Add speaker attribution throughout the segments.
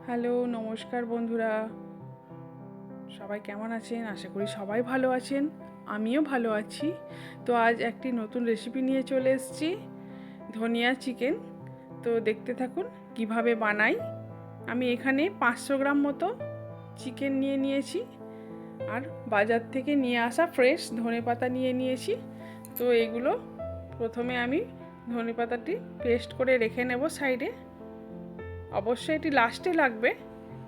Speaker 1: Hello, নমস্কার বন্ধুরা। সবাই কেমন আছেন? আশা করি সবাই ভালো আছেন। আমিও ভালো আছি। তো আজ একটি নতুন রেসিপি নিয়ে চলে এসেছি, ধনিয়া চিকেন। তো দেখতে থাকুন কিভাবে বানাই। আমি এখানে 500 গ্রাম মতো চিকেন নিয়ে নিয়েছি, আর বাজার থেকে নিয়ে আসা ফ্রেশ ধনেপাতা নিয়ে নিয়েছি। তো এগুলো প্রথমে আমি ধনেপাতাটি পেস্ট করে রেখে নেব সাইডে। অবশ্যই এটি লাস্টে লাগবে,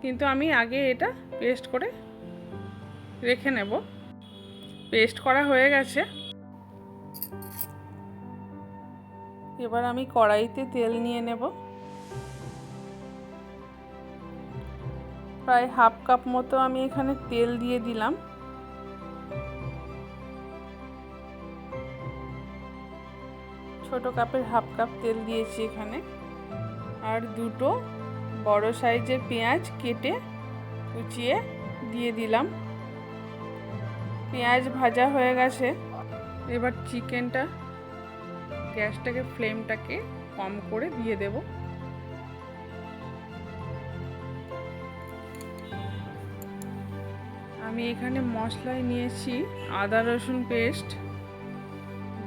Speaker 1: কিন্তু আমি আগে এটা পেস্ট করে রেখে নেব। পেস্ট করা হয়ে গেছে। এবার আমি কড়াইতে তেল নিয়ে নেব। প্রায় হাফ কাপ মতো আমি এখানে তেল দিয়ে দিলাম। ছোট কাপের হাফ কাপ তেল দিয়েছি এখানে। আর দুটো বড় সাইজের পেঁয়াজ কেটে কুচিয়ে দিয়ে দিলাম। পেঁয়াজ ভাজা হয়ে গেছে। এবার চিকেনটা ফ্লেমটাকে কম করে দিয়ে দেব। আমি এখানে মশলায় নিয়েছি আদা রসুন পেস্ট,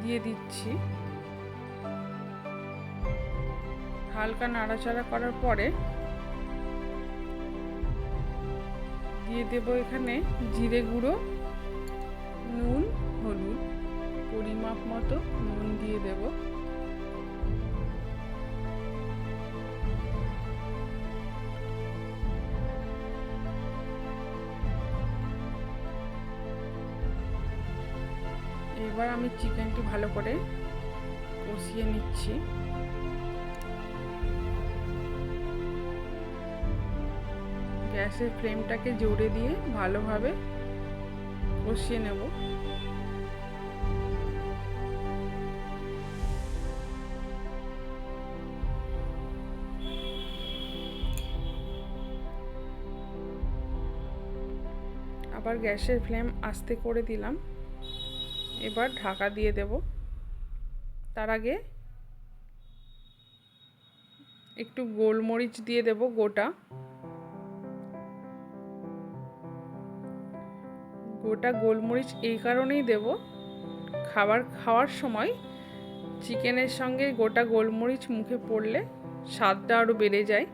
Speaker 1: দিয়ে দিচ্ছি। হালকা নাড়াচাড়া করার পরে দিয়ে দেব এখানে জিরে গুঁড়ো, নুন, হলুদ, পরিমাপ মতো নুন দিয়ে দেব। এবার আমি চিকেনটি ভালো করে কষিয়ে নিচ্ছি। গ্যাসের ফ্লেমটাকে জোরে দিয়ে ভালোভাবে কষিয়ে নেব। আবার গ্যাসের ফ্লেম আস্তে করে দিলাম। এবার ঢাকা দিয়ে দেব। তার আগে একটু গোলমরিচ দিয়ে দেব গোটা। গোটা গোলমরিচ এই কারণেই দেব, খাওয়ার সময় চিকেনের সঙ্গে গোটা গোলমরিচ মুখে পড়লে স্বাদটা আরও বেড়ে যায়।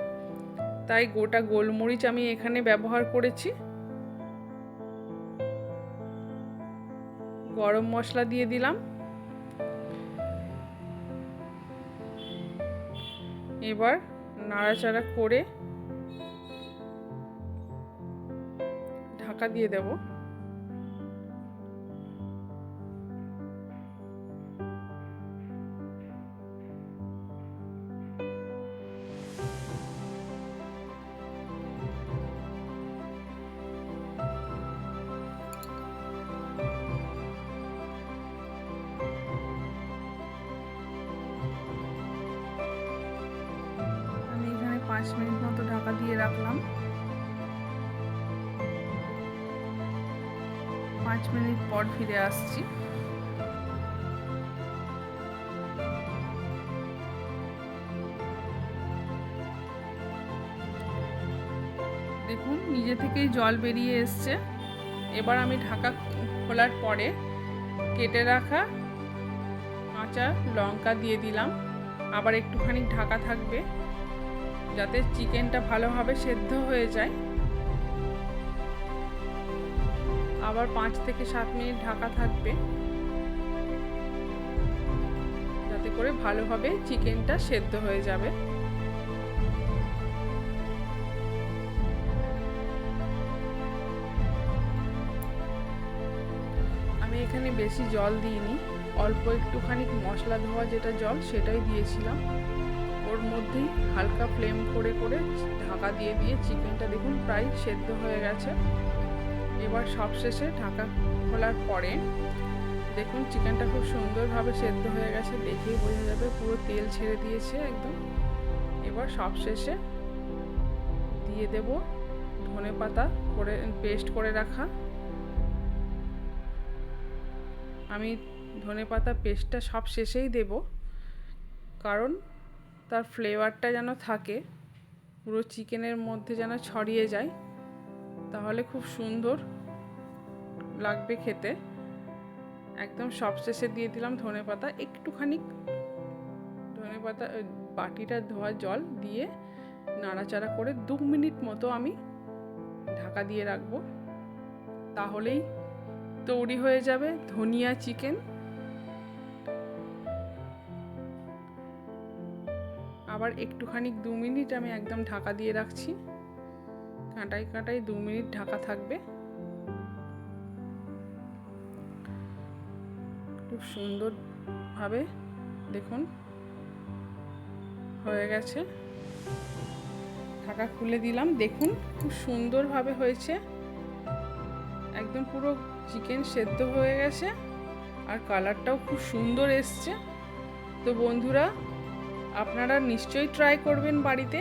Speaker 1: তাই গোটা গোলমরিচ আমি এখানে ব্যবহার করেছি। গরম মশলা দিয়ে দিলাম। এবার নাড়াচাড়া করে ঢাকা দিয়ে দেব। আমি এখানে 5 মিনিট মতো ঢাকা দিয়ে রাখলাম। 5 মিনিট পর ফিরে আসছি। দেখুন নিজে থেকেই জল বেরিয়ে এসছে। এবার আমি ঢাকা খোলার পরে কেটে রাখা কাঁচা লঙ্কা দিয়ে দিলাম। আবার একটুখানি ঢাকা থাকবে যাতে চিকেনটা ভালোভাবে সেদ্ধ হয়ে যায়। আবার 5 থেকে 7 মিনিট ঢাকা থাকবে যাতে করে ভালোভাবে চিকেনটা সেদ্ধ হয়ে যাবে। আমি এখানে বেশি জল দিইনি, অল্প একটুখানি মশলা ধোয়া যেটা জল সেটাই দিয়েছিলাম। ওর মধ্যেই হালকা ফ্লেম করে করে ঢাকা দিয়ে দিয়ে চিকেনটা দেখুন প্রায় সেদ্ধ হয়ে গেছে। এবার সবশেষে ঢাকা খোলার পরে দেখুন চিকেনটা খুব সুন্দরভাবে সেদ্ধ হয়ে গেছে, দেখেই বোঝা যাবে পুরো তেল ছেড়ে দিয়েছে একদম। এবার সবশেষে দিয়ে দেব ধনেপাতা করে পেস্ট করে রাখা। আমি ধনেপাতা পেস্টটা সব শেষেই দেব, কারণ তার ফ্লেভারটা যেন থাকে। পুরো চিকেনের মধ্যে যেন ছড়িয়ে যায়, তাহলে খুব সুন্দর লাগবে খেতে। একদম সবশেষে দিয়ে দিলাম ধনেপাতা, একটুখানি ধনেপাতা, বাটিটা ধোয়া জল দিয়ে নাড়াচাড়া করে 2 মিনিট মতো আমি ঢাকা দিয়ে রাখবো। তাহলেই তৈরি হয়ে যাবে ধনিয়া চিকেন। আবার একটুখানি 2 মিনিট আমি একদম ঢাকা দিয়ে রাখছি, কাঁটায় কাঁটায় 2 মিনিট ঢাকা থাকবে। খুব সুন্দরভাবে দেখুন হয়ে গেছে। ঢাকা খুলে দিলাম, দেখুন খুব সুন্দরভাবে হয়েছে, একদম পুরো চিকেন সেদ্ধ হয়ে গেছে আর কালারটাও খুব সুন্দর এসছে। তো বন্ধুরা, আপনারা নিশ্চয়ই ট্রাই করবেন বাড়িতে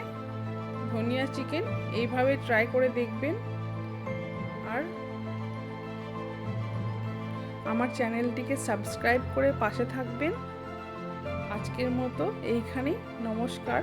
Speaker 1: ধনিয়া চিকেন, এইভাবে ট্রাই করে দেখবেন। আর আমার চ্যানেলটিকে সাবস্ক্রাইব করে পাশে থাকবেন। আজকের মতো এইখানেই, নমস্কার।